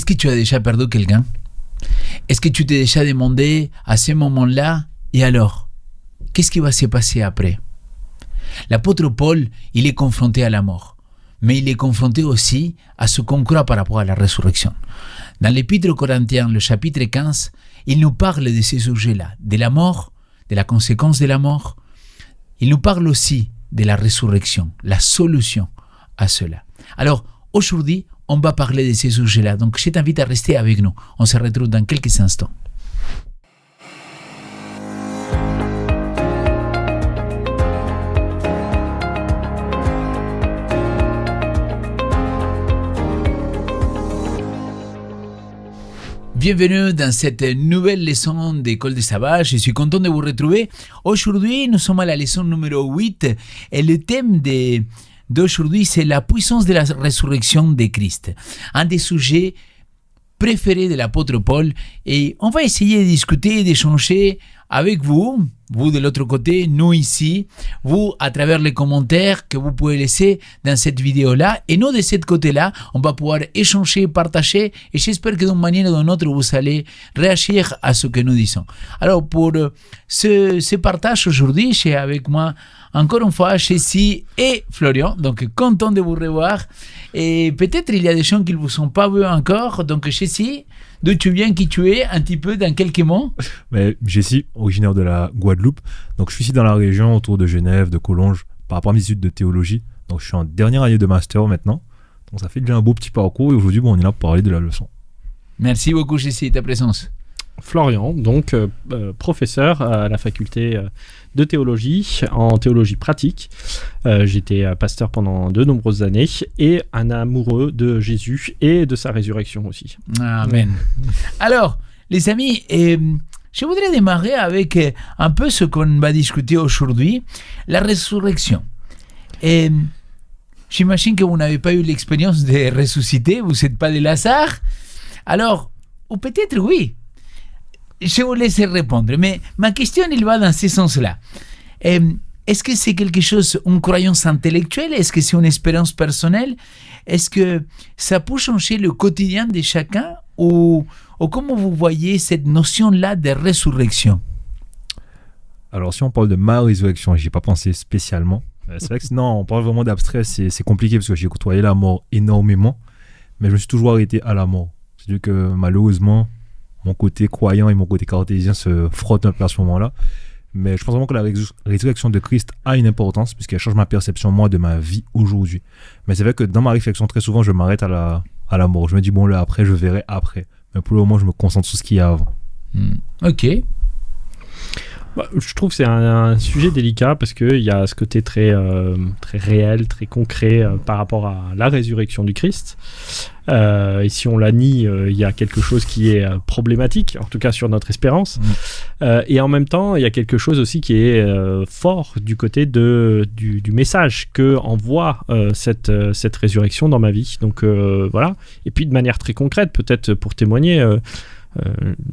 que tu as déjà perdu quelqu'un? Est-ce que tu t'es déjà demandé à ce moment-là, et alors, qu'est-ce qui va se passer après? L'apôtre Paul, il est confronté à la mort, mais il est confronté aussi à ce qu'on croit par rapport à la résurrection. Dans l'Épître aux Corinthiens, le chapitre 15, il nous parle de ces sujets-là, de la mort, de la conséquence de la mort. Il nous parle aussi de la résurrection, la solution à cela. Alors, aujourd'hui, on va parler de ces sujets-là. Donc, je t'invite à rester avec nous. On se retrouve dans quelques instants. Bienvenue dans cette nouvelle leçon d'École des Sabbats. Je suis content de vous retrouver. Aujourd'hui, nous sommes à la leçon numéro 8 et le thème d'aujourd'hui, c'est la puissance de la résurrection de Christ. Un des sujets préférés de l'apôtre Paul, et on va essayer de discuter et d'échanger avec vous de l'autre côté, nous ici, vous à travers les commentaires que vous pouvez laisser dans cette vidéo-là, et nous de ce côté-là, on va pouvoir échanger, partager, et j'espère que d'une manière ou d'une autre, vous allez réagir à ce que nous disons. Alors pour ce partage aujourd'hui, j'ai avec moi encore une fois Jessie et Florian, donc content de vous revoir, et peut-être il y a des gens qui ne vous sont pas vus encore, donc Jessie, d'où tu viens, qui tu es, un petit peu dans quelques mots? Jessie, originaire de la Guadeloupe, donc je suis ici dans la région autour de Genève, de Collonges, par rapport à mes études de théologie, donc je suis en dernière année de master maintenant, donc ça fait déjà un beau petit parcours, et aujourd'hui on est là pour parler de la leçon. Merci beaucoup Jessie, ta présence. Florian, donc professeur à la faculté de théologie, en théologie pratique. J'étais pasteur pendant de nombreuses années et un amoureux de Jésus et de sa résurrection aussi. Amen. Alors, les amis, je voudrais démarrer avec un peu ce qu'on va discuter aujourd'hui, la résurrection. Et j'imagine que vous n'avez pas eu l'expérience de ressusciter, vous n'êtes pas de Lazare. Alors, ou peut-être oui. Je vous laisse répondre, mais ma question, il va dans ce sens-là. Est-ce que c'est quelque chose, une croyance intellectuelle? Est-ce que c'est une expérience personnelle? Est-ce que ça peut changer le quotidien de chacun? Ou comment vous voyez cette notion-là de résurrection? Alors, si on parle de ma résurrection, je n'y ai pas pensé spécialement. C'est vrai que non, on parle vraiment d'abstrait, c'est compliqué parce que j'ai côtoyé la mort énormément, mais je me suis toujours arrêté à la mort. C'est-à-dire que malheureusement, mon côté croyant et mon côté cartésien se frottent un peu à ce moment-là. Mais je pense vraiment que la résurrection de Christ a une importance puisqu'elle change ma perception, moi, de ma vie aujourd'hui. Mais c'est vrai que dans ma réflexion, très souvent, je m'arrête à la mort. Je me dis, bon, là, après, je verrai après. Mais pour le moment, je me concentre sur ce qu'il y a avant. Ok. Je trouve que c'est un sujet délicat parce qu'il y a ce côté très réel, très concret par rapport à la résurrection du Christ. Et si on la nie, il y a quelque chose qui est problématique, en tout cas sur notre espérance. Et en même temps, il y a quelque chose aussi qui est fort du côté du message que envoie cette résurrection dans ma vie. Donc voilà. Et puis de manière très concrète, peut-être pour témoigner...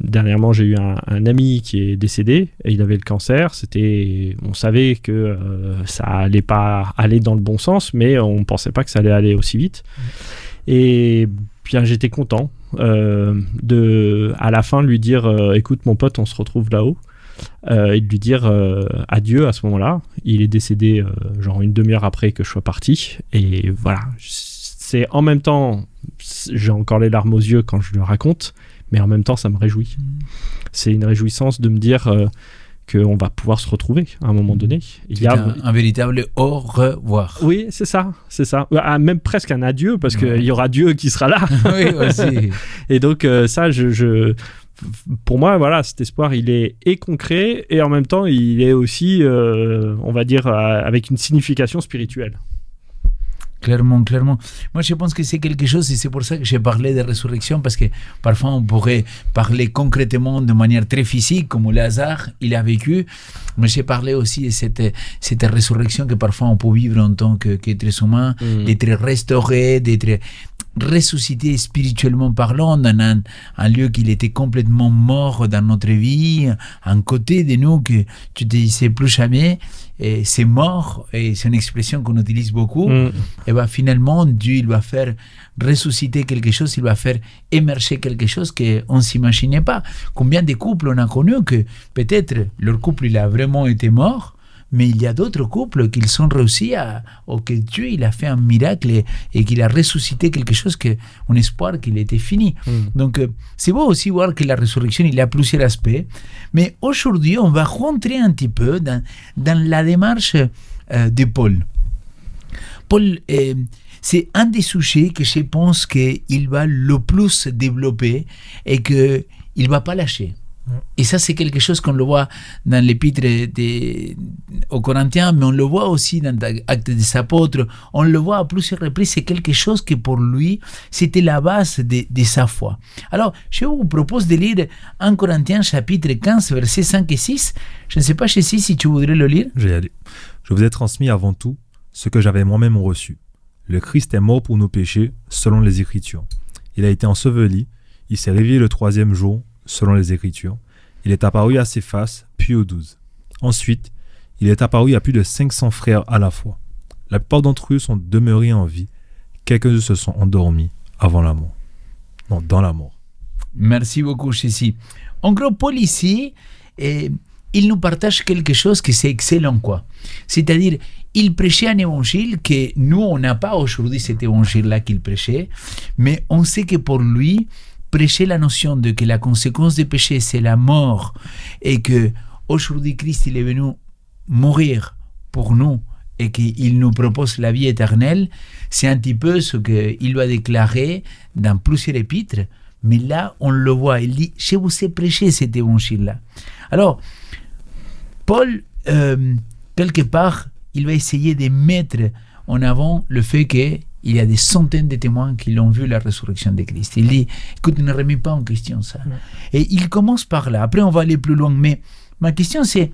dernièrement, j'ai eu un ami qui est décédé et il avait le cancer. On savait que ça allait pas aller dans le bon sens, mais on pensait pas que ça allait aller aussi vite. Et bien, j'étais content à la fin de lui dire écoute mon pote, on se retrouve là-haut, et de lui dire adieu à ce moment-là. Il est décédé genre une demi-heure après que je sois parti, et voilà, c'est en même temps, j'ai encore les larmes aux yeux quand je le raconte, mais en même temps ça me réjouit. C'est une réjouissance de me dire qu'on va pouvoir se retrouver à un moment donné. Il y a un véritable au revoir. Oui, c'est ça. Même presque un adieu, parce qu'il y aura Dieu qui sera là. Oui, aussi. Et donc ça, pour moi, voilà, cet espoir, il est concret et en même temps, il est aussi, on va dire, avec une signification spirituelle. Clairement. Moi, je pense que c'est quelque chose, et c'est pour ça que j'ai parlé de résurrection, parce que parfois, on pourrait parler concrètement de manière très physique, comme Lazare, il a vécu, mais j'ai parlé aussi de cette résurrection que parfois on peut vivre en tant qu'être humain, d'être restauré, ressuscité spirituellement parlant dans un lieu qu'il était complètement mort dans notre vie, un côté de nous que tu ne te disais plus jamais, et c'est mort, et c'est une expression qu'on utilise beaucoup, et bien finalement Dieu il va faire ressusciter quelque chose, il va faire émerger quelque chose qu'on ne s'imaginait pas. Combien de couples on a connus que peut-être leur couple il a vraiment été mort, mais il y a d'autres couples qui sont réussis ou que Dieu il a fait un miracle et qu'il a ressuscité quelque chose, un espoir qu'il était fini. Donc c'est beau aussi voir que la résurrection il y a plusieurs aspects, mais aujourd'hui on va rentrer un petit peu dans la démarche de Paul. Paul, c'est un des sujets que je pense qu'il va le plus développer et qu'il ne va pas lâcher. Et ça, c'est quelque chose qu'on le voit dans l'épître aux Corinthiens, mais on le voit aussi dans l'Acte des Apôtres. On le voit à plusieurs reprises. C'est quelque chose que pour lui, c'était la base de sa foi. Alors, je vous propose de lire 1 Corinthiens chapitre 15, versets 5 et 6. Je ne sais pas, Chessie, si tu voudrais le lire. Je vais y aller. Je vous ai transmis avant tout ce que j'avais moi-même reçu. Le Christ est mort pour nos péchés, selon les Écritures. Il a été enseveli. Il s'est réveillé le 3e jour, selon les Écritures. Il est apparu à Céphas, puis aux 12. Ensuite, il est apparu à plus de 500 frères à la fois. La plupart d'entre eux sont demeurés en vie. Quelques-uns se sont endormis avant la mort. Non, dans la mort. Merci beaucoup, Chessie. En gros, Paul ici, il nous partage quelque chose que c'est excellent, quoi. C'est-à-dire, il prêchait un évangile que nous, on n'a pas aujourd'hui cet évangile-là qu'il prêchait, mais on sait que pour lui, prêcher la notion de que la conséquence du péché, c'est la mort, et que aujourd'hui Christ, il est venu mourir pour nous, et qu'il nous propose la vie éternelle, c'est un petit peu ce qu'il va déclarer dans plusieurs épîtres, mais là, on le voit, il dit, je vous ai prêché cet évangile-là. Alors, Paul, quelque part, il va essayer de mettre en avant le fait qu'il y a des centaines de témoins qui l'ont vu la résurrection de Christ. Il dit, écoute, ne remets pas en question ça. Et il commence par là. Après, on va aller plus loin. Mais ma question, c'est,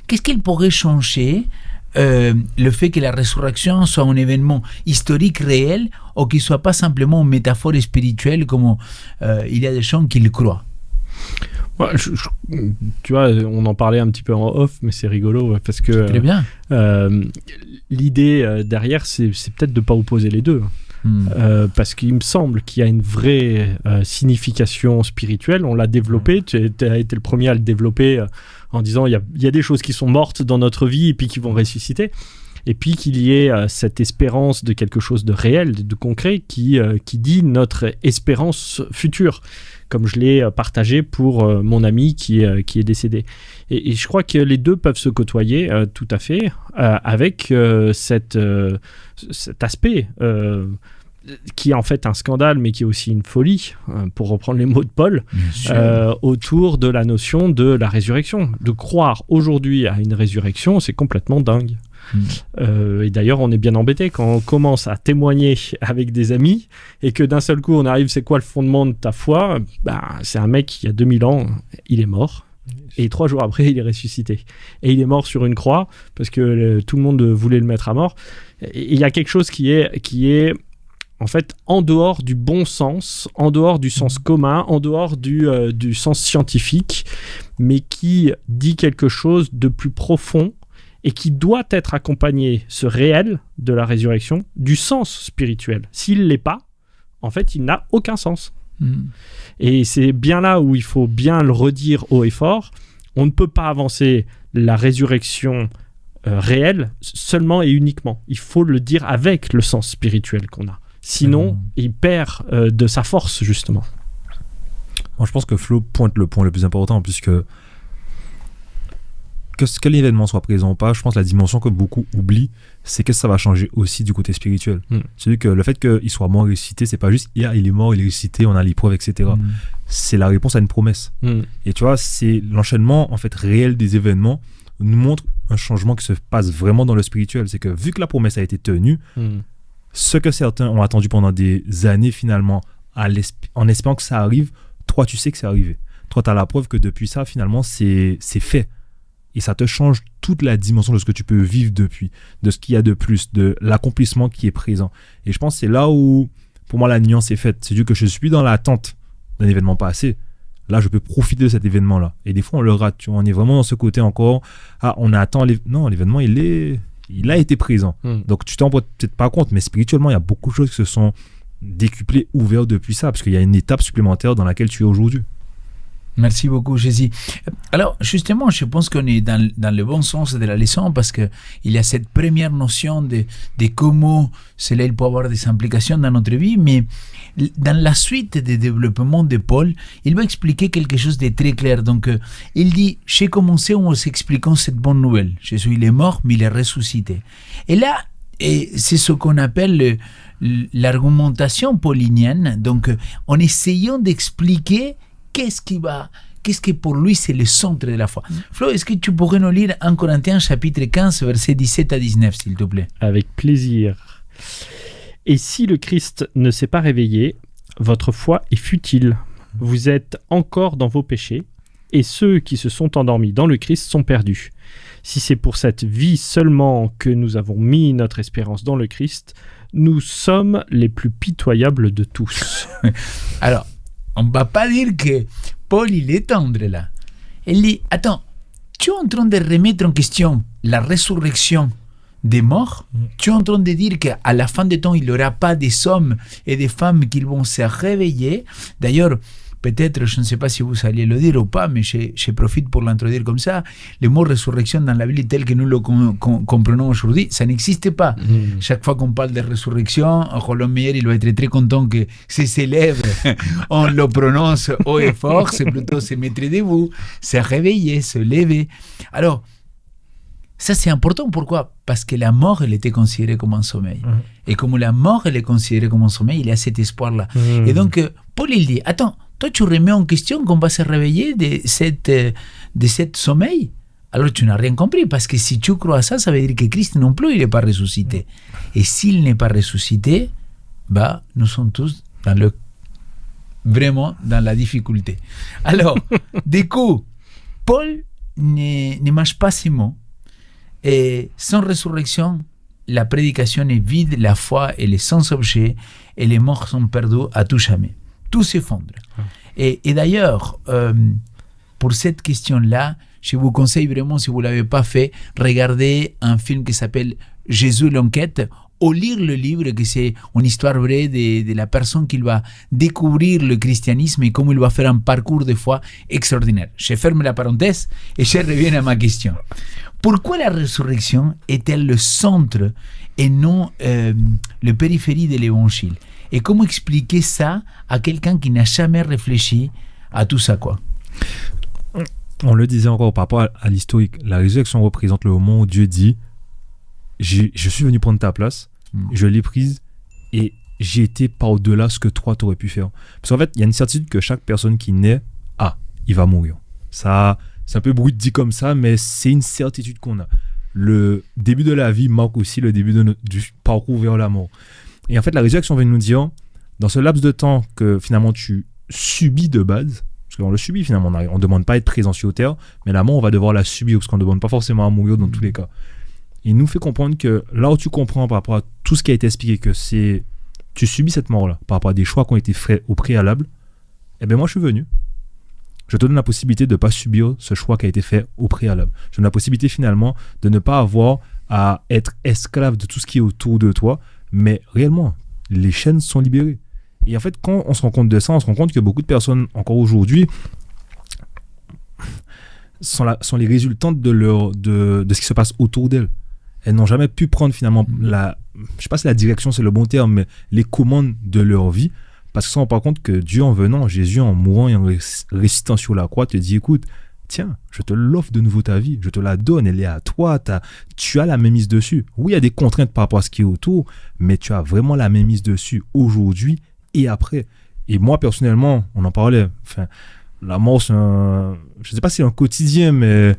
qu'est-ce qu'il pourrait changer le fait que la résurrection soit un événement historique réel ou qu'il ne soit pas simplement une métaphore spirituelle comme il y a des gens qui le croient? Ouais, tu vois, on en parlait un petit peu en off, mais c'est rigolo parce que très bien. L'idée derrière, c'est peut-être de ne pas opposer les deux. Parce qu'il me semble qu'il y a une vraie signification spirituelle. On l'a développé, tu as été le premier à le développer en disant il y a des choses qui sont mortes dans notre vie et puis qui vont ressusciter. Et puis qu'il y ait cette espérance de quelque chose de réel, de concret, qui dit notre espérance future, comme je l'ai partagé pour mon ami qui est décédé. Et je crois que les deux peuvent se côtoyer tout à fait, avec cet aspect qui est en fait un scandale, mais qui est aussi une folie, pour reprendre les mots de Paul, autour de la notion de la résurrection. De croire aujourd'hui à une résurrection, c'est complètement dingue. Et d'ailleurs, on est bien embêté quand on commence à témoigner avec des amis et que d'un seul coup, on arrive, c'est quoi le fondement de ta foi? C'est un mec qui, il y a 2000 ans, il est mort. Et 3 jours après, il est ressuscité. Et il est mort sur une croix parce que tout le monde voulait le mettre à mort. Et il y a quelque chose qui est en fait en dehors du bon sens, en dehors du sens commun, en dehors du sens scientifique, mais qui dit quelque chose de plus profond et qui doit être accompagné, ce réel de la résurrection, du sens spirituel. S'il ne l'est pas, en fait, il n'a aucun sens. Et c'est bien là où il faut bien le redire haut et fort. On ne peut pas avancer la résurrection réelle seulement et uniquement. Il faut le dire avec le sens spirituel qu'on a. Sinon, il perd de sa force, justement. Moi, je pense que Flo pointe le point le plus important, puisque que l'événement soit présent ou pas, je pense que la dimension que beaucoup oublient, c'est que ça va changer aussi du côté spirituel. C'est-à-dire que le fait qu'il soit mort et ressuscité, c'est pas juste il est mort, il est ressuscité, on a l'épreuve, etc. C'est la réponse à une promesse. Et tu vois, c'est l'enchaînement en fait réel des événements nous montre un changement qui se passe vraiment dans le spirituel. C'est que vu que la promesse a été tenue, ce que certains ont attendu pendant des années finalement, en espérant que ça arrive, toi tu sais que c'est arrivé. Toi tu as la preuve que depuis ça finalement c'est fait. Et ça te change toute la dimension de ce que tu peux vivre depuis, de ce qu'il y a de plus, de l'accomplissement qui est présent. Et je pense que c'est là où pour moi, la nuance est faite. C'est-à-dire que je suis dans l'attente d'un événement passé. Là, je peux profiter de cet événement-là. Et des fois, on le rate. Tu vois, on est vraiment dans ce côté encore. Ah, on attend. Non, l'événement, il a été présent. Donc, tu t'en rends peut-être pas compte, mais spirituellement, il y a beaucoup de choses qui se sont décuplées, ouvertes depuis ça, parce qu'il y a une étape supplémentaire dans laquelle tu es aujourd'hui. Merci beaucoup, Jésus. Alors, justement, je pense qu'on est dans le bon sens de la leçon parce qu'il y a cette première notion de comment cela il peut avoir des implications dans notre vie, mais dans la suite des développements de Paul, il va expliquer quelque chose de très clair. Donc, il dit, j'ai commencé en vous expliquant cette bonne nouvelle. Jésus, il est mort, mais il est ressuscité. Et là, c'est ce qu'on appelle l'argumentation paulinienne. Donc, en essayant d'expliquer qu'est-ce que pour lui c'est le centre de la foi. Flo, est-ce que tu pourrais nous lire 1 Corinthiens chapitre 15 versets 17 à 19 s'il te plaît? Avec plaisir. Et si le Christ ne s'est pas réveillé, votre foi est futile. Vous êtes encore dans vos péchés, et ceux qui se sont endormis dans le Christ sont perdus. Si c'est pour cette vie seulement que nous avons mis notre espérance dans le Christ, nous sommes les plus pitoyables de tous. Alors, on ne va pas dire que Paul, il est tendre là. Il dit, attends, tu es en train de remettre en question la résurrection des morts? Tu es en train de dire qu'à la fin des temps, il n'y aura pas des hommes et des femmes qui vont se réveiller? D'ailleurs, peut-être, je ne sais pas si vous alliez le dire ou pas, mais je profite pour l'introduire comme ça. Le mot résurrection dans la Bible tel que nous le comprenons aujourd'hui, ça n'existe pas. Chaque fois qu'on parle de résurrection, Roland Meyer, il va être très content que c'est célèbre. On le prononce haut et fort, c'est plutôt se mettre debout, se réveiller, se lever. Alors, ça c'est important. Pourquoi? Parce que la mort, elle était considérée comme un sommeil. Et comme la mort, elle est considérée comme un sommeil, il y a cet espoir-là. Et donc, Paul, il dit, attends, toi, tu remets en question qu'on va se réveiller de cette sommeil? Alors, tu n'as rien compris, parce que si tu crois à ça, ça veut dire que Christ non plus, il n'est pas ressuscité. Et s'il n'est pas ressuscité, bah, nous sommes tous vraiment dans la difficulté. Alors, du coup, Paul ne mâche pas ces mots. Et sans résurrection, la prédication est vide, la foi, elle est sans objet, et les morts sont perdus à tout jamais. Tout s'effondre. Et d'ailleurs, pour cette question-là, je vous conseille vraiment, si vous ne l'avez pas fait, regardez un film qui s'appelle Jésus l'enquête, ou lire le livre, que c'est une histoire vraie de la personne qui va découvrir le christianisme et comment il va faire un parcours de foi extraordinaire. Je ferme la parenthèse et je reviens à ma question. Pourquoi la résurrection est-elle le centre et non le périphérie de l'évangile? Et comment expliquer ça à quelqu'un qui n'a jamais réfléchi à tout ça, quoi? On le disait encore par rapport à l'historique. La résurrection représente le moment où Dieu dit je suis venu prendre ta place, je l'ai prise et j'ai été par-delà ce que toi t'aurais pu faire. Parce qu'en fait, il y a une certitude que chaque personne qui naît, il va mourir. Ça, c'est un peu brut dit comme ça, mais c'est une certitude qu'on a. Le début de la vie marque aussi le début du parcours vers la mort. Et en fait, la résurrection vient nous dire, dans ce laps de temps que finalement tu subis de base, parce qu'on le subit finalement, on ne demande pas à être présent sur terre, mais la mort, on va devoir la subir, parce qu'on ne demande pas forcément à mourir dans tous les cas. Il nous fait comprendre que là où tu comprends par rapport à tout ce qui a été expliqué, que tu subis cette mort-là, par rapport à des choix qui ont été faits au préalable, eh bien moi je suis venu. Je te donne la possibilité de ne pas subir ce choix qui a été fait au préalable. Je te donne la possibilité finalement de ne pas avoir à être esclave de tout ce qui est autour de toi, mais réellement, les chaînes sont libérées. Et en fait, quand on se rend compte de ça, on se rend compte que beaucoup de personnes, encore aujourd'hui, sont les résultantes de ce qui se passe autour d'elles. Elles n'ont jamais pu prendre finalement je ne sais pas si la direction c'est le bon terme, mais les commandes de leur vie, parce qu'ils ne se rendent pas compte que Dieu en venant, Jésus en mourant et en ressuscitant sur la croix te dit, écoute, tiens, je te l'offre de nouveau ta vie, je te la donne, elle est à toi, tu as la main mise dessus. Oui, il y a des contraintes par rapport à ce qui est autour, mais tu as vraiment la main mise dessus aujourd'hui et après. Et moi, personnellement, on en parlait, la mort, je ne sais pas si c'est un quotidien, mais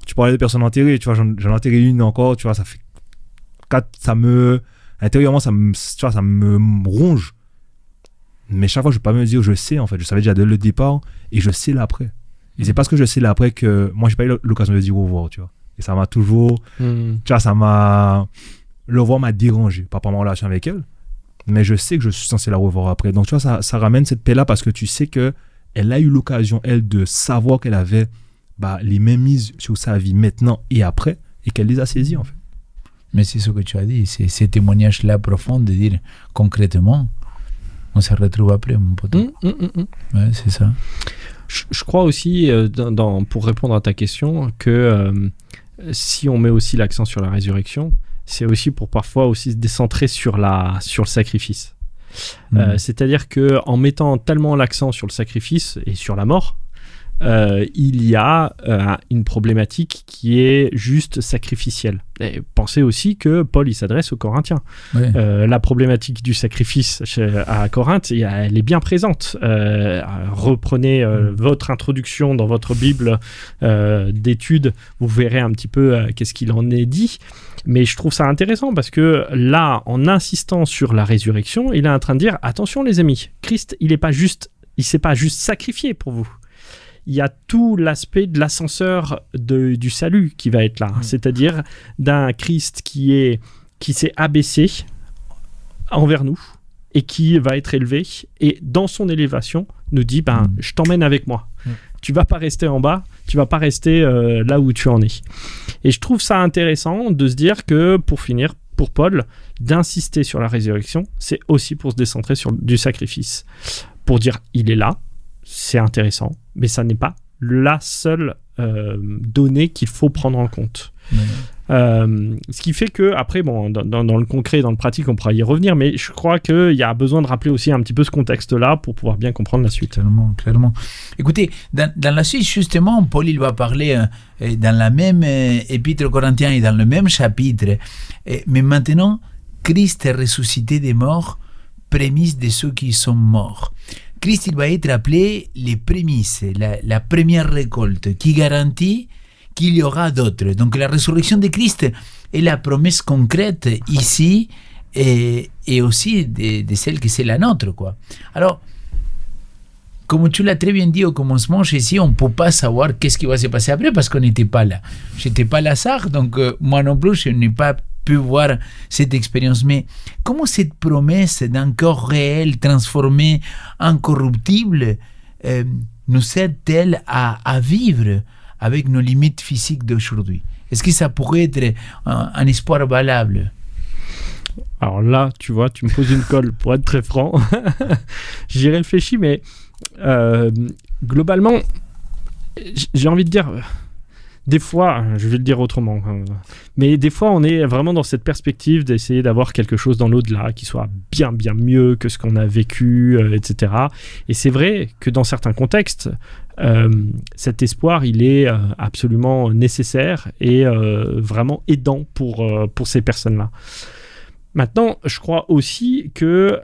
tu parlais de personnes enterrées, tu vois, j'en ai enterré une encore, tu vois, ça fait 4, intérieurement, ça me ronge. Mais chaque fois, je ne vais pas me dire, je sais, en fait. Je savais déjà dès le départ et je sais l'après. Et c'est parce que je sais l'après que moi, je n'ai pas eu l'occasion de dire au revoir, tu vois. Et ça m'a toujours... Tu vois, le revoir m'a dérangé par rapport à ma relation avec elle. mais je sais que je suis censé la revoir après. Donc, tu vois, ça ramène cette paix-là parce que tu sais qu'elle a eu l'occasion, elle, de savoir qu'elle avait les mêmes mises sur sa vie maintenant et après, et qu'elle les a saisies, en fait. Mais c'est ce que tu as dit, c'est ces témoignages-là profonds de dire concrètement, on se retrouve après, mon pote. Ouais, c'est ça. Je crois aussi, pour répondre à ta question, que si on met aussi l'accent sur la résurrection, c'est aussi pour parfois aussi se décentrer sur le sacrifice. C'est-à-dire qu'en mettant tellement l'accent sur le sacrifice et sur la mort, il y a une problématique qui est juste sacrificielle. Et pensez aussi que Paul il s'adresse aux Corinthiens. Ouais. La problématique du sacrifice à Corinthe, elle est bien présente. Reprenez votre introduction dans votre Bible d'études, vous verrez un petit peu qu'est-ce qu'il en est dit. Mais je trouve ça intéressant parce que là, en insistant sur la résurrection, il est en train de dire attention les amis, Christ, il s'est pas juste sacrifié pour vous. Il y a tout l'aspect de l'ascenseur du salut qui va être là, c'est-à-dire d'un Christ qui s'est abaissé envers nous et qui va être élevé, et dans son élévation nous dit je t'emmène avec moi. Tu vas pas rester en bas, tu vas pas rester là où tu en es. Et je trouve ça intéressant de se dire que, pour finir, pour Paul, d'insister sur la résurrection, c'est aussi pour se décentrer sur du sacrifice, pour dire il est là. C'est intéressant, mais ça n'est pas la seule donnée qu'il faut prendre en compte. Ce qui fait que, après, dans le concret, dans le pratique, on pourra y revenir, mais je crois qu'il y a besoin de rappeler aussi un petit peu ce contexte-là pour pouvoir bien comprendre la suite. Clairement. Écoutez, dans la suite, justement, Paul il va parler dans la même épître aux Corinthiens et dans le même chapitre, mais maintenant, Christ est ressuscité des morts, prémices de ceux qui sont morts. Christ il va être appelé les prémices, la première récolte, qui garantit qu'il y aura d'autres. Donc la résurrection de Christ est la promesse concrète ici et aussi de celle que c'est la nôtre, quoi. Alors, comme tu l'as très bien dit au commencement, ici, on ne peut pas savoir qu'est-ce qui va se passer après parce qu'on n'était pas là. Je n'étais pas Lazare, donc moi non plus, je n'ai pas pu voir cette expérience. Mais comment cette promesse d'un corps réel transformé, incorruptible, nous aide-t-elle à vivre avec nos limites physiques d'aujourd'hui? Est-ce que ça pourrait être un espoir valable? Alors là, tu vois, tu me poses une colle, pour être très franc. J'y réfléchis, mais globalement, j'ai envie de dire... Des fois, je vais le dire autrement, mais des fois on est vraiment dans cette perspective d'essayer d'avoir quelque chose dans l'au-delà qui soit bien mieux que ce qu'on a vécu, etc. Et c'est vrai que dans certains contextes, cet espoir il est absolument nécessaire et vraiment aidant pour ces personnes-là. Maintenant, je crois aussi que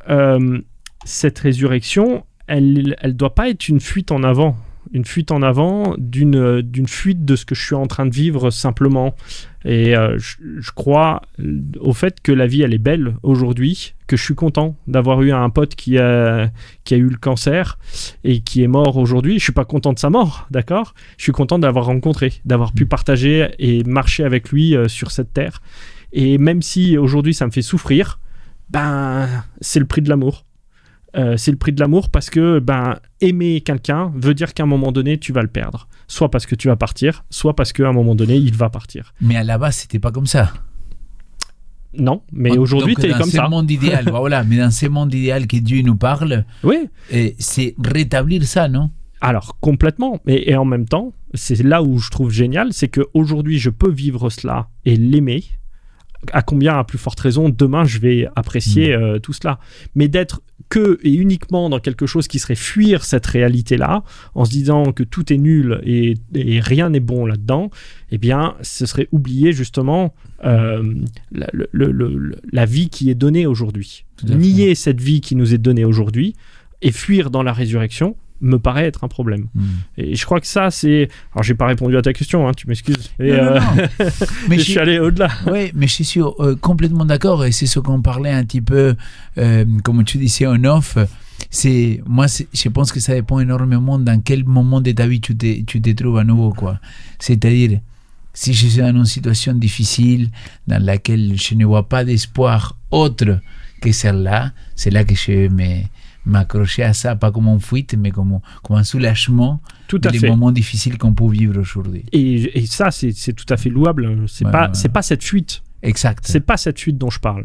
cette résurrection, elle doit pas être une fuite en avant. Une fuite en avant d'une fuite de ce que je suis en train de vivre simplement. Et je crois au fait que la vie, elle est belle aujourd'hui, que je suis content d'avoir eu un pote qui a eu le cancer et qui est mort aujourd'hui. Je suis pas content de sa mort, d'accord ? Je suis content de l'avoir rencontré, d'avoir pu partager et marcher avec lui sur cette terre. Et même si aujourd'hui, ça me fait souffrir, c'est le prix de l'amour. C'est le prix de l'amour parce que aimer quelqu'un veut dire qu'à un moment donné tu vas le perdre, soit parce que tu vas partir, soit parce qu'à un moment donné il va partir. Mais à la base c'était pas comme ça. Non, mais aujourd'hui t'es comme ça. Dans ce monde idéal, voilà, mais dans ce monde idéal que Dieu nous parle, oui, c'est rétablir ça, non? Alors complètement, et en même temps c'est là où je trouve génial, c'est qu'aujourd'hui je peux vivre cela et l'aimer. À combien, à plus forte raison, demain je vais apprécier tout cela. Mais d'être que et uniquement dans quelque chose qui serait fuir cette réalité-là, en se disant que tout est nul et rien n'est bon là-dedans, eh bien, ce serait oublier justement la vie qui est donnée aujourd'hui. Nier cette vie qui nous est donnée aujourd'hui et fuir dans la résurrection me paraît être un problème. Et je crois que ça, c'est... Alors, j'ai pas répondu à ta question, tu m'excuses. Non. Mais je suis allé au-delà. Oui, mais je suis complètement d'accord, et c'est ce qu'on parlait un petit peu, comme tu disais en off. Je pense que ça dépend énormément dans quel moment de ta vie tu te trouves à nouveau, quoi. C'est-à-dire, si je suis dans une situation difficile, dans laquelle je ne vois pas d'espoir autre que celle-là, c'est là que je vais m'accrocher à ça, pas comme une fuite, mais comme un soulagement des moments difficiles qu'on peut vivre aujourd'hui. Et ça, c'est tout à fait louable. C'est pas cette fuite. Exact. C'est pas cette fuite dont je parle.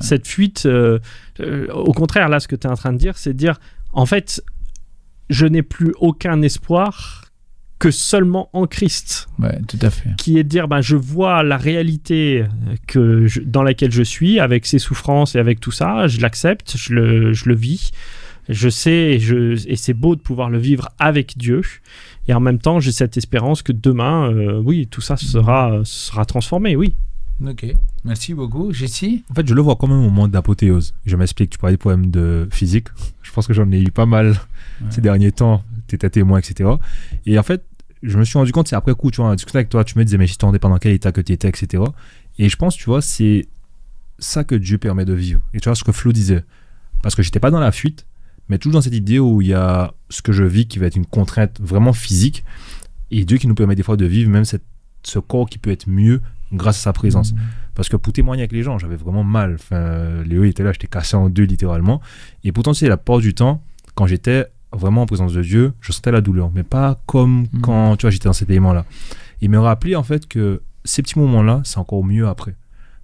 Cette fuite, au contraire, là, ce que tu es en train de dire, c'est de dire, en fait, je n'ai plus aucun espoir que seulement en Christ. Ouais, tout à fait. Qui est de dire, je vois la réalité dans laquelle je suis, avec ses souffrances et avec tout ça, je l'accepte, je le vis, je sais, et c'est beau de pouvoir le vivre avec Dieu. Et en même temps, j'ai cette espérance que demain, oui, tout ça sera transformé, oui. Ok, merci beaucoup. Jessie? En fait, je le vois comme un moment d'apothéose. Je m'explique, tu parlais des problèmes de physique. Je pense que j'en ai eu pas mal ces derniers temps. Tu étais témoin, etc. Et en fait, je me suis rendu compte, c'est après coup, tu vois, en discutant avec toi, tu me disais, mais je t'en dépends dans quel état que tu étais, etc. Et je pense, tu vois, c'est ça que Dieu permet de vivre. Et tu vois ce que Flo disait. Parce que j'étais pas dans la fuite, mais toujours dans cette idée où il y a ce que je vis qui va être une contrainte vraiment physique. Et Dieu qui nous permet des fois de vivre même ce corps qui peut être mieux grâce à sa présence. Parce que pour témoigner avec les gens, j'avais vraiment mal. Enfin, Léo était là, j'étais cassé en deux littéralement. Et pourtant, c'est la plupart du temps, quand j'étais vraiment en présence de Dieu, je sentais la douleur. Mais pas comme quand, tu vois, j'étais dans cet élément-là. Il me rappelait en fait que ces petits moments-là, c'est encore mieux après.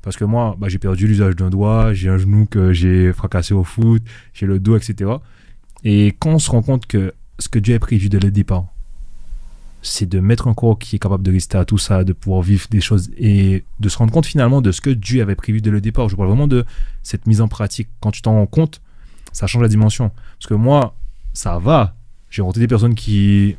Parce que moi, j'ai perdu l'usage d'un doigt, j'ai un genou que j'ai fracassé au foot, j'ai le dos, etc. Et quand on se rend compte que ce que Dieu a prévu dès le départ, c'est de mettre un corps qui est capable de résister à tout ça, de pouvoir vivre des choses et de se rendre compte finalement de ce que Dieu avait prévu dès le départ. Je parle vraiment de cette mise en pratique. Quand tu t'en rends compte, ça change la dimension. Parce que moi, ça va. J'ai rencontré des personnes qui...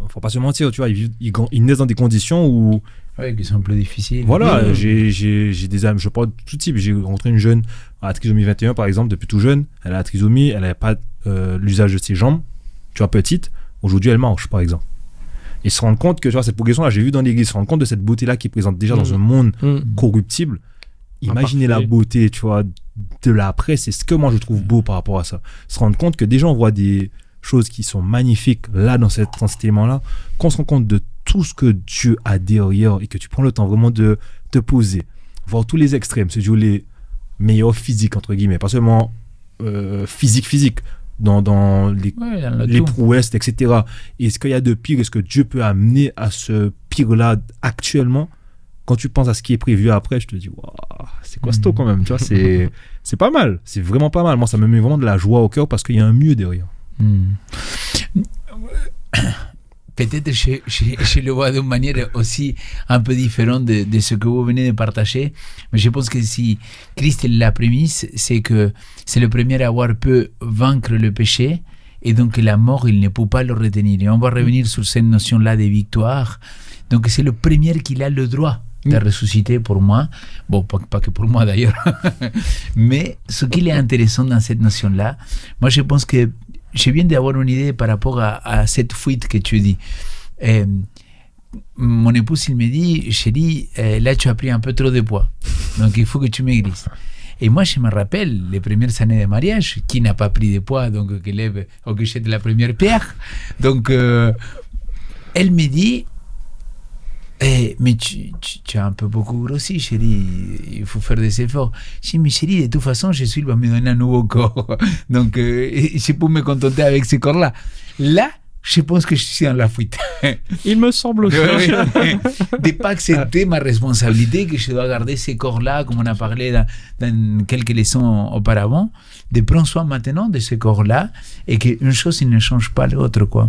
Faut pas se mentir, tu vois, ils naissent dans des conditions où... Oui, qui sont plus difficiles. Voilà, j'ai des amis, je parle de tout type. J'ai rencontré une jeune à la trisomie 21, par exemple, depuis tout jeune. Elle a la trisomie, elle n'avait pas l'usage de ses jambes, tu vois, petite. Aujourd'hui, elle marche, par exemple. Et se rendre compte que, tu vois, cette progression-là, j'ai vu dans l'église, se rendre compte de cette beauté-là qui est présente déjà dans un monde corruptible. Imaginez la beauté, tu vois, de l'après, c'est ce que moi je trouve beau par rapport à ça. Se rendre compte que déjà on voit des choses qui sont magnifiques là dans cet élément-là, qu'on se rend compte de tout ce que Dieu a derrière et que tu prends le temps vraiment de te poser, voir tous les extrêmes, se dire les meilleurs physiques, entre guillemets, pas seulement physique, dans les prouesses, etc. Et ce qu'il y a de pire, est-ce que Dieu peut amener à ce pire-là actuellement? Quand tu penses à ce qui est prévu après, je te dis, waouh, c'est costaud quand même, tu vois, c'est pas mal, c'est vraiment pas mal. Moi, ça me met vraiment de la joie au cœur parce qu'il y a un mieux derrière. Peut-être je le vois d'une manière aussi un peu différente de ce que vous venez de partager, mais je pense que si Christ est la prémisse, c'est que c'est le premier à avoir pu vaincre le péché et donc la mort, il ne peut pas le retenir. Et on va revenir sur cette notion-là de victoire. Donc c'est le premier qui a le droit de ressusciter pour moi. Bon, pas que pour moi d'ailleurs. Mais ce qui est intéressant dans cette notion-là, moi je pense que je viens d'avoir une idée par rapport à cette fuite que tu dis. Mon épouse, il me dit, chérie, là tu as pris un peu trop de poids, donc il faut que tu maigrisses. Et moi, je me rappelle les premières années de mariage, qui n'a pas pris de poids, donc qui lève au guichet de la première pierre. Donc, elle me dit, mais tu as un peu beaucoup grossi, chérie, il faut faire des efforts. Je dis, mais chérie, de toute façon, Jésus va me donner un nouveau corps. Donc, je peux me contenter avec ce corps-là. Là, je pense que je suis dans la fuite. Il me semble aussi. De pas que c'était ma responsabilité, que je dois garder ce corps-là, comme on a parlé dans quelques leçons auparavant, de prendre soin maintenant de ce corps-là, et qu'une chose, il ne change pas l'autre, quoi.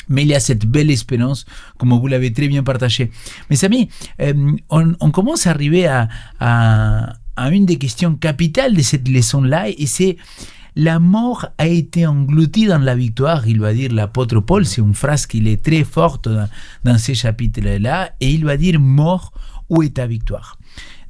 Mais il y a cette belle espérance, comme vous l'avez très bien partagé. Mes amis, on commence à arriver à une des questions capitales de cette leçon-là, et c'est la mort a été engloutie dans la victoire, il va dire l'apôtre Paul, c'est une phrase qui est très forte dans ces chapitres-là, et il va dire, mort, où est ta victoire?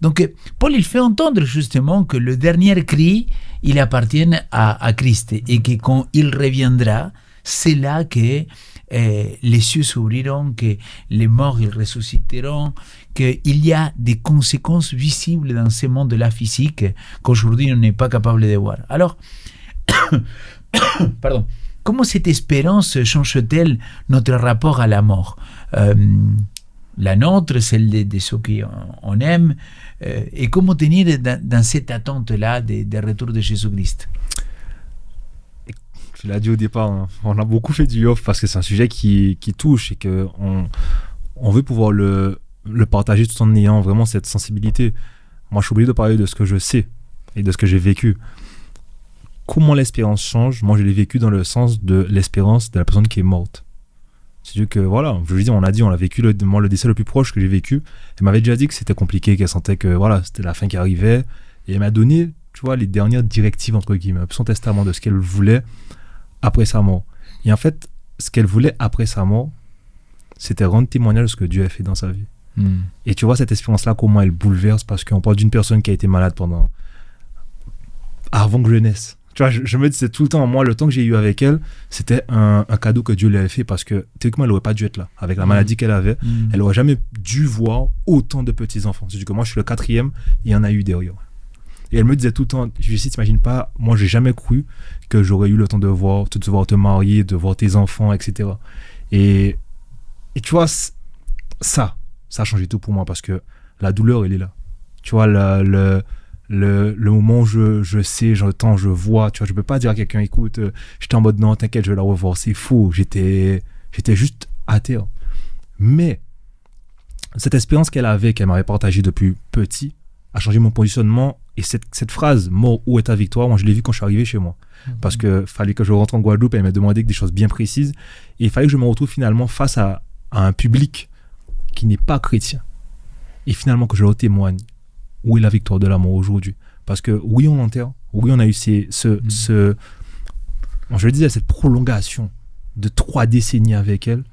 Donc, Paul, il fait entendre justement que le dernier cri, il appartient à Christ, et que quand il reviendra, c'est là que les cieux s'ouvriront, que les morts ils ressusciteront, qu'il y a des conséquences visibles dans ce monde-là physique qu'aujourd'hui on n'est pas capable de voir. Alors, pardon, comment cette espérance change-t-elle notre rapport à la mort? la nôtre, celle de ceux qu'on aime, et comment tenir dans cette attente-là des retours de Jésus-Christ. Tu l'as dit au départ, hein, on a beaucoup fait du off parce que c'est un sujet qui touche et qu'on on veut pouvoir le partager tout en ayant vraiment cette sensibilité. Moi, je suis obligé de parler de ce que je sais et de ce que j'ai vécu. Comment l'espérance change? Moi, je l'ai vécu dans le sens de l'espérance de la personne qui est morte. C'est-à-dire que, voilà, je veux dire, on a vécu le décès le plus proche que j'ai vécu. Elle m'avait déjà dit que c'était compliqué, qu'elle sentait que, voilà, c'était la fin qui arrivait. Et elle m'a donné, tu vois, les dernières directives, entre guillemets, son testament de ce qu'elle voulait après sa mort. Et en fait, ce qu'elle voulait après sa mort, c'était rendre témoignage de ce que Dieu a fait dans sa vie. Et tu vois, cette expérience-là, comment elle bouleverse, parce qu'on parle d'une personne qui a été malade avant que je naisse. Tu vois, je me disais tout le temps, moi, le temps que j'ai eu avec elle, c'était un cadeau que Dieu lui avait fait parce que, théoriquement, elle n'aurait pas dû être là. Avec la maladie qu'elle avait, elle n'aurait jamais dû voir autant de petits-enfants. C'est-à-dire que moi, je suis le 4e, il y en a eu derrière. Et elle me disait tout le temps, je lui dis, t'imagines pas, moi, j'ai jamais cru que j'aurais eu le temps de voir te marier, de voir tes enfants, etc. Et tu vois, ça a changé tout pour moi parce que la douleur, elle est là. Tu vois, le moment où je sais, j'entends, je vois, tu vois, je peux pas dire à quelqu'un, écoute, j'étais en mode non, t'inquiète, je vais la revoir, c'est fou, j'étais juste à terre. Mais cette expérience qu'elle m'avait partagée depuis petit, a changé mon positionnement. Et cette phrase, mort, où est ta victoire, moi je l'ai vue quand je suis arrivé chez moi. Parce que fallait que je rentre en Guadeloupe, elle m'a demandé des choses bien précises. Et il fallait que je me retrouve finalement face à un public qui n'est pas chrétien. Et finalement que je leur témoigne. Où est la victoire de l'amour aujourd'hui? Parce que oui, on l'enterre. Oui, on a eu je le disais, cette prolongation de 3 décennies avec elle.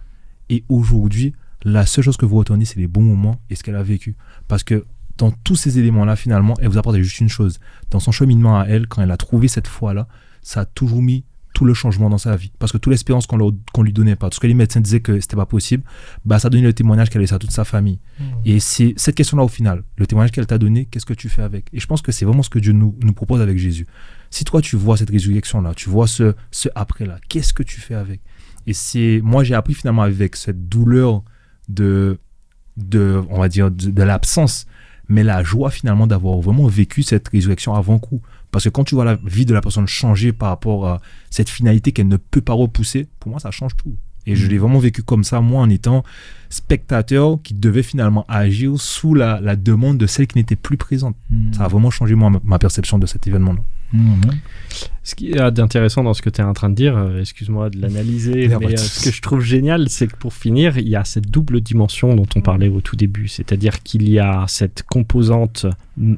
Et aujourd'hui, la seule chose que vous retenez, c'est les bons moments et ce qu'elle a vécu. Parce que dans tous ces éléments-là, finalement, elle vous apporte juste une chose. Dans son cheminement à elle, quand elle a trouvé cette foi-là, ça a toujours mis tout le changement dans sa vie. Parce que toute l'espérance qu'on lui donnait pas, tout ce que les médecins disaient que c'était pas possible, bah, ça a donné le témoignage qu'elle a laissé à toute sa famille. Et c'est cette question-là au final, le témoignage qu'elle t'a donné, qu'est-ce que tu fais avec? Et je pense que c'est vraiment ce que Dieu nous propose avec Jésus. Si toi tu vois cette résurrection-là, tu vois ce après-là, qu'est-ce que tu fais avec? Et moi j'ai appris finalement avec cette douleur on va dire, de l'absence, mais la joie finalement d'avoir vraiment vécu cette résurrection avant coup. Parce que quand tu vois la vie de la personne changer par rapport à cette finalité qu'elle ne peut pas repousser, pour moi ça change tout. Et je l'ai vraiment vécu comme ça, moi en étant spectateur qui devait finalement agir sous la demande de celle qui n'était plus présente. Ça a vraiment changé moi ma perception de cet événement-là. Ce qui est d'intéressant dans ce que tu es en train de dire, excuse-moi de l'analyser, mais ce que je trouve génial, c'est que pour finir, il y a cette double dimension dont on parlait au tout début, c'est-à-dire qu'il y a cette composante,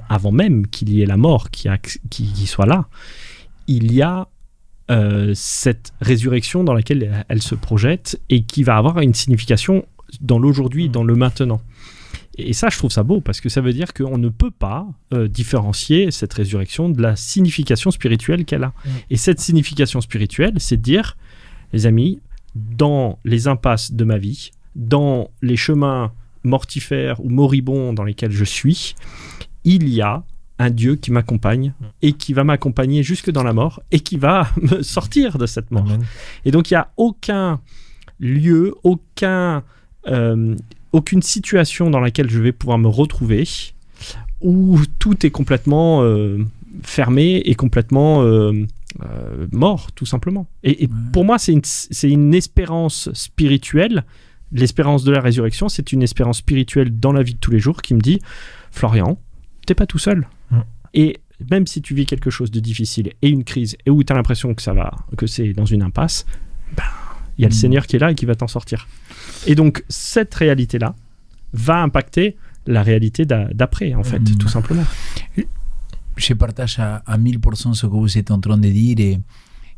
avant même qu'il y ait la mort qui soit là, il y a cette résurrection dans laquelle elle se projette et qui va avoir une signification dans l'aujourd'hui, dans le maintenant. Et ça, je trouve ça beau, parce que ça veut dire qu'on ne peut pas différencier cette résurrection de la signification spirituelle qu'elle a. Et cette signification spirituelle, c'est de dire, les amis, dans les impasses de ma vie, dans les chemins mortifères ou moribonds dans lesquels je suis, il y a un Dieu qui m'accompagne et qui va m'accompagner jusque dans la mort et qui va me sortir de cette mort. Et donc, il n'y a aucun lieu, aucune situation dans laquelle je vais pouvoir me retrouver où tout est complètement fermé et complètement mort, tout simplement. Et pour moi, c'est une espérance spirituelle. L'espérance de la résurrection, c'est une espérance spirituelle dans la vie de tous les jours qui me dit, Florian, t'es pas tout seul. Et même si tu vis quelque chose de difficile et une crise et où tu as l'impression que c'est dans une impasse, il y a le Seigneur qui est là et qui va t'en sortir. Et donc, cette réalité-là va impacter la réalité d'après, en fait, tout simplement. Je partage à 1000% ce que vous êtes en train de dire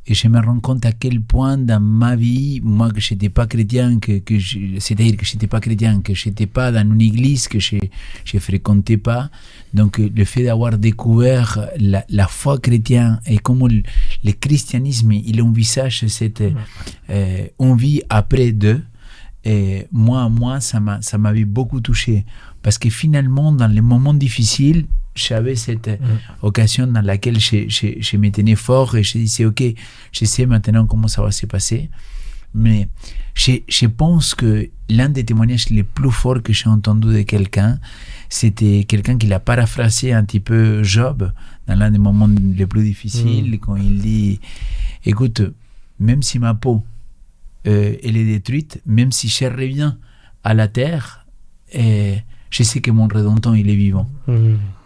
et je me rends compte à quel point dans ma vie, moi que je n'étais pas chrétien, c'est-à-dire que je n'étais pas chrétien, que je n'étais pas dans une église, que je ne fréquentais pas, donc le fait d'avoir découvert la foi chrétienne et comment le christianisme, il envisage cette envie après d'eux, et moi ça m'avait beaucoup touché, parce que finalement, dans les moments difficiles, j'avais cette occasion dans laquelle je me tenais fort et je disais, ok, je sais maintenant comment ça va se passer. Mais je pense que l'un des témoignages les plus forts que j'ai entendu de quelqu'un, c'était quelqu'un qui l'a paraphrasé un petit peu Job dans l'un des moments les plus difficiles, quand il dit « Écoute, même si ma peau elle est détruite, même si je reviens à la terre, je sais que mon Rédempteur il est vivant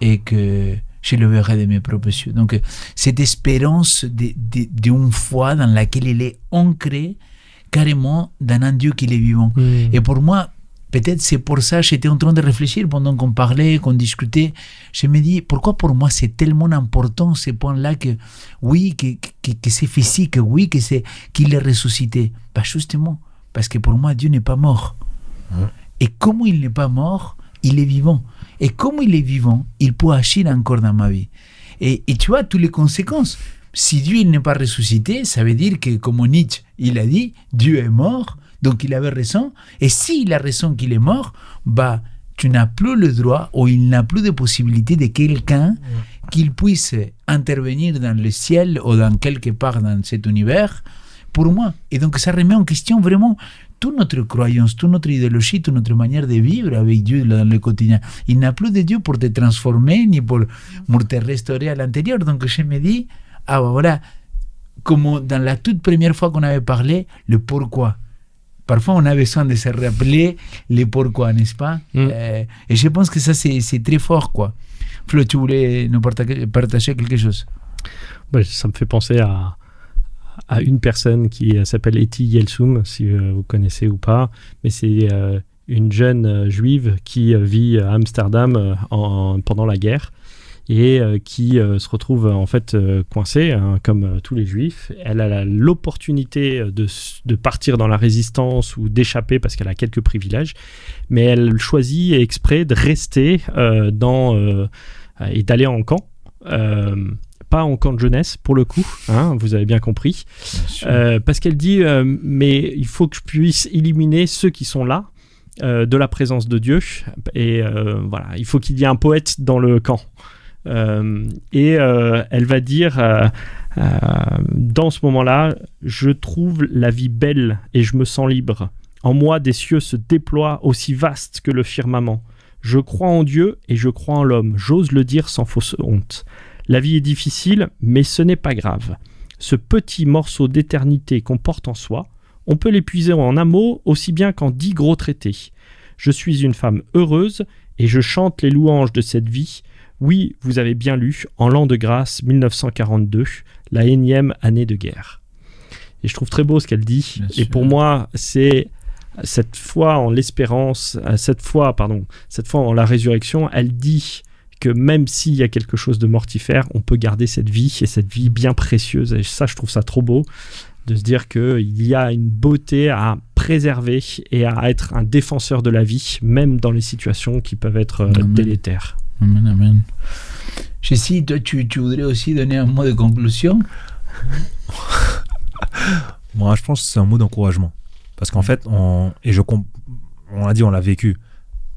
et que je le verrai de mes propres yeux. » Donc cette espérance d'une foi dans laquelle il est ancré carrément dans un Dieu qui est vivant. Et pour moi, peut-être c'est pour ça, j'étais en train de réfléchir pendant qu'on parlait, qu'on discutait. Je me dis, pourquoi pour moi c'est tellement important ce point-là que oui, que c'est physique, oui, qu'il est ressuscité. Bah justement, parce que pour moi, Dieu n'est pas mort. Et comme il n'est pas mort, il est vivant. Et comme il est vivant, il peut agir encore dans ma vie. Et tu vois toutes les conséquences. Si Dieu il n'est pas ressuscité, ça veut dire que, comme Nietzsche, il a dit, Dieu est mort, donc il avait raison. Et s'il a raison qu'il est mort, bah, tu n'as plus le droit, ou il n'a plus de possibilité de quelqu'un qu'il puisse intervenir dans le ciel ou dans quelque part dans cet univers pour moi. Et donc ça remet en question vraiment toute notre croyance, toute notre idéologie, toute notre manière de vivre avec Dieu dans le quotidien. Il n'a plus de Dieu pour te transformer ni pour te restaurer à l'intérieur. Donc je me dis, ah voilà, comme dans la toute première fois qu'on avait parlé, le pourquoi. Parfois, on a besoin de se rappeler le pourquoi, n'est-ce pas? Et je pense que ça, c'est très fort, quoi. Flo, tu voulais nous partager quelque chose? Ça me fait penser à une personne qui s'appelle Eti Yelsum, si vous connaissez ou pas. Mais c'est une jeune juive qui vit à Amsterdam pendant la guerre. Et qui se retrouve en fait coincée, comme tous les juifs. Elle a l'opportunité de partir dans la résistance ou d'échapper parce qu'elle a quelques privilèges, mais elle choisit exprès de rester et d'aller en camp. Pas en camp de jeunesse pour le coup, vous avez bien compris. Parce qu'elle dit mais il faut que je puisse éliminer ceux qui sont là de la présence de Dieu. Et voilà, il faut qu'il y ait un poète dans le camp. Elle va dire dans ce moment-là, je trouve la vie belle et je me sens libre. En moi, des cieux se déploient aussi vastes que le firmament. Je crois en Dieu et je crois en l'homme. J'ose le dire sans fausse honte. La vie est difficile, mais ce n'est pas grave. Ce petit morceau d'éternité qu'on porte en soi, on peut l'épuiser en un mot aussi bien qu'en 10 gros traités. Je suis une femme heureuse et je chante les louanges de cette vie. Oui, vous avez bien lu, en l'an de grâce 1942, la énième année de guerre. Et je trouve très beau ce qu'elle dit. Bien et sûr. Pour moi, c'est cette foi en l'espérance, cette foi en la résurrection, elle dit que même s'il y a quelque chose de mortifère, on peut garder cette vie, et cette vie bien précieuse. Et ça, je trouve ça trop beau, de se dire qu'il y a une beauté à préserver et à être un défenseur de la vie, même dans les situations qui peuvent être délétères. Amen, amen. Jessie, toi, tu voudrais aussi donner un mot de conclusion? Moi, je pense que c'est un mot d'encouragement. Parce qu'en fait, on l'a dit, on l'a vécu.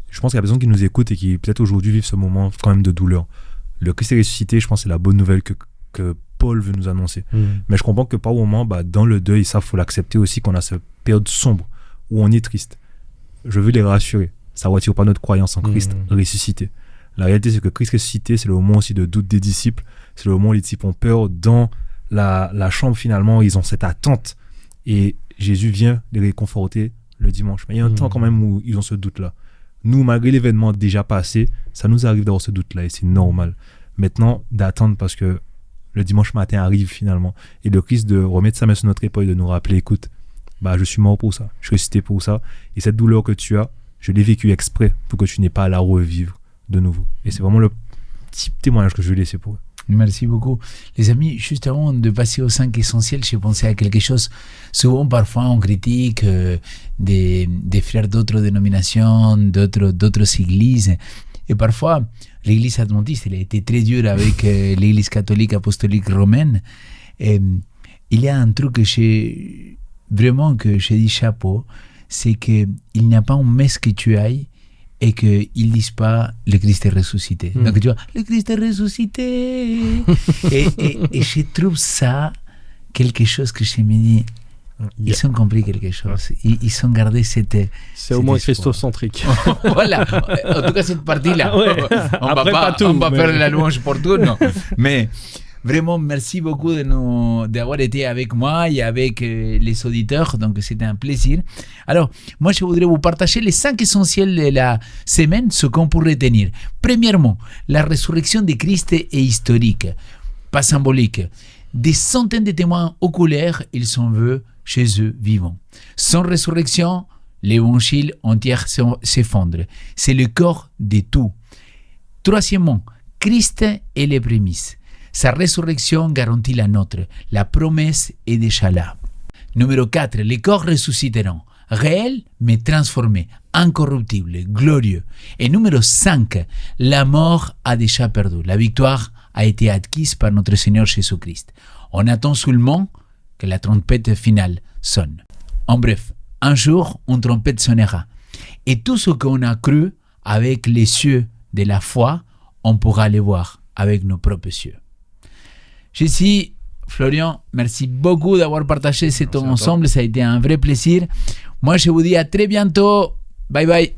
Je pense qu'il y a des personnes qui nous écoutent et qui peut-être aujourd'hui vivent ce moment quand même de douleur. Le Christ est ressuscité, je pense que c'est la bonne nouvelle que Paul veut nous annoncer. Mais je comprends que par moment, dans le deuil, ça, il faut l'accepter aussi qu'on a cette période sombre où on est triste. Je veux les rassurer. Ça ne retire pas notre croyance en Christ ressuscité. La réalité, c'est que Christ ressuscité, c'est le moment aussi de doute des disciples. C'est le moment où les disciples ont peur. Dans la chambre, finalement, ils ont cette attente. Et Jésus vient les réconforter le dimanche. Mais il y a un temps quand même où ils ont ce doute-là. Nous, malgré l'événement déjà passé, ça nous arrive d'avoir ce doute-là et c'est normal. Maintenant, d'attendre parce que le dimanche matin arrive finalement. Et le Christ de remettre sa main sur notre épaule et de nous rappeler, écoute, je suis mort pour ça. Je suis ressuscité pour ça. Et cette douleur que tu as, je l'ai vécue exprès pour que tu n'aies pas à la revivre de nouveau. Et c'est vraiment le petit témoignage que je vais laisser pour eux. Merci beaucoup. Les amis, juste avant de passer aux 5 essentiels, j'ai pensé à quelque chose. Souvent, parfois, on critique des frères d'autres dénominations, d'autres églises. Et parfois, l'église adventiste, elle a été très dure avec l'église catholique apostolique romaine. Et il y a un truc que j'ai dit chapeau, c'est qu'il n'y a pas un messe que tu ailles et qu'ils ne disent pas « le Christ est ressuscité ». Donc tu vois « le Christ est ressuscité ». Et je trouve ça quelque chose que je me dis ils ont compris quelque chose. Ils ont gardé cette. C'est au moins christocentrique. Voilà. En tout cas, cette partie-là. Ouais. On Après, va pas tout, on va mais- faire la louange pour tout, non. Mais vraiment, merci beaucoup d'avoir été avec moi et avec les auditeurs. Donc, c'était un plaisir. Alors, moi, je voudrais vous partager les 5 essentiels de la semaine, ce qu'on pourrait retenir. Premièrement, la résurrection de Christ est historique, pas symbolique. Des centaines de témoins oculaires, ils sont vus chez eux vivants. Sans résurrection, l'évangile entier s'effondre. C'est le corps de tout. Troisièmement, Christ est les prémices. Sa résurrection garantit la nôtre. La promesse est déjà là. Numéro 4, les corps ressusciteront. Réels, mais transformés, incorruptibles, glorieux. Et numéro 5, la mort a déjà perdu. La victoire a été acquise par notre Seigneur Jésus-Christ. On attend seulement que la trompette finale sonne. En bref, un jour, une trompette sonnera. Et tout ce qu'on a cru avec les yeux de la foi, on pourra le voir avec nos propres yeux. Je suis Florian, merci beaucoup d'avoir partagé ce temps ensemble, ça a été un vrai plaisir. Moi, je vous dis à très bientôt. Bye bye.